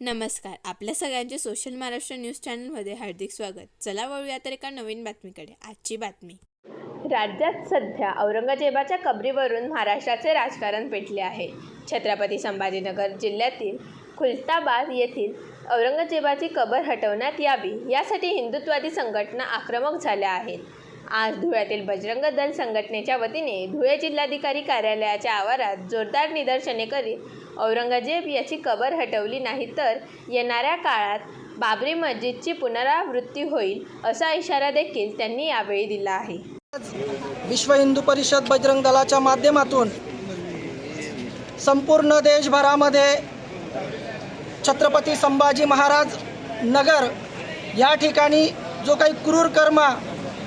नमस्कार. आपल्या सगळ्यांचे सोशल महाराष्ट्र न्यूज चॅनलमध्ये हार्दिक स्वागत. चला वळूया तर एका नवीन बातमीकडे. आजची बातमी. राज्यात सध्या औरंगजेबाच्या कबरीवरून महाराष्ट्राचे राजकारण पेटले आहे. छत्रपती संभाजीनगर जिल्ह्यातील खुलताबाद येथील औरंगजेबाची कबर हटवण्यात यावी यासाठी हिंदुत्ववादी संघटना आक्रमक झाल्या आहेत. आज धुळ्यातील बजरंग दल संघटनेच्या वतीने धुळे जिल्हाधिकारी कार्यालयाच्या आवारात जोरदार निदर्शने करीत औरंगजेब याची कबर हटवली नाही तर येणाऱ्या काळात बाबरी मस्जिदची पुनरावृत्ती होईल असा इशारा देखील त्यांनी यावेळी दिला आहे. विश्व हिंदू परिषद बजरंग दलाच्या माध्यमातून संपूर्ण देशभरामध्ये छत्रपती संभाजी महाराज नगर या ठिकाणी जो काही क्रूर कर्म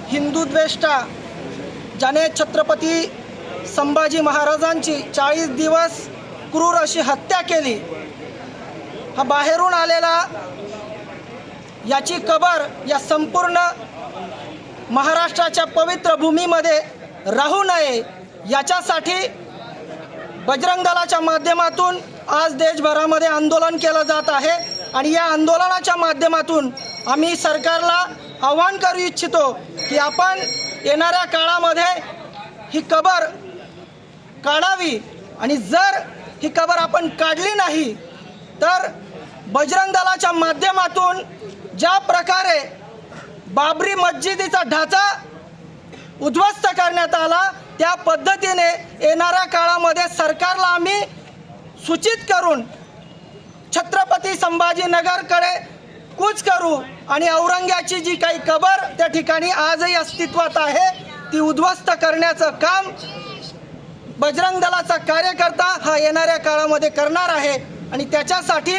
हिंदू द्वेष्टा ज्याने छत्रपती संभाजी महाराजांची 40 दिवस क्रूर अशी हत्या केली, हा बाहेरून आलेला याची कबर या संपूर्ण महाराष्ट्राच्या पवित्र भूमीमध्ये राहू नये याच्यासाठी बजरंग दलाच्या माध्यमातून आज देशभरामध्ये आंदोलन केलं जात आहे. आणि या आंदोलनाच्या माध्यमातून आम्ही सरकारला आवाहन करू इच्छितो की आपण येणाऱ्या काळामध्ये ही कबर काढावी आणि जर ही कबर आपण काढली नाही तर बजरंग दलाच्या माध्यमातून ज्या प्रकारे बाबरी मस्जिदीचा ढाचा उद्ध्वस्त करण्यात आला त्या पद्धतीने येणाऱ्या काळामध्ये सरकारला आम्ही सूचित करून छत्रपती संभाजीनगरकडे कूच करू आणि औरंग्याची जी काही कबर त्या ठिकाणी आजही अस्तित्वात आहे ती उद्ध्वस्त करण्याचं काम बजरंग दलाचा कार्यकर्ता हा येणाऱ्या काळामध्ये करणार आहे. आणि त्याच्यासाठी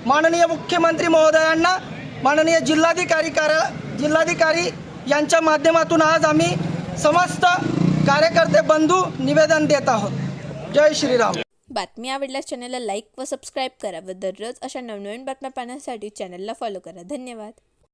माननीय मुख्यमंत्री महोदयांना माननीय जिल्हाधिकारी यांच्या माध्यमातून आज आम्ही समस्त कार्यकर्ते बंधू निवेदन देत आहोत. जय श्रीराम. बातमी आवडल्यास चॅनलला लाईक व सबस्क्राईब करा व दररोज अशा नवनवीन बातम्या पाहण्यासाठी चॅनलला फॉलो करा. धन्यवाद.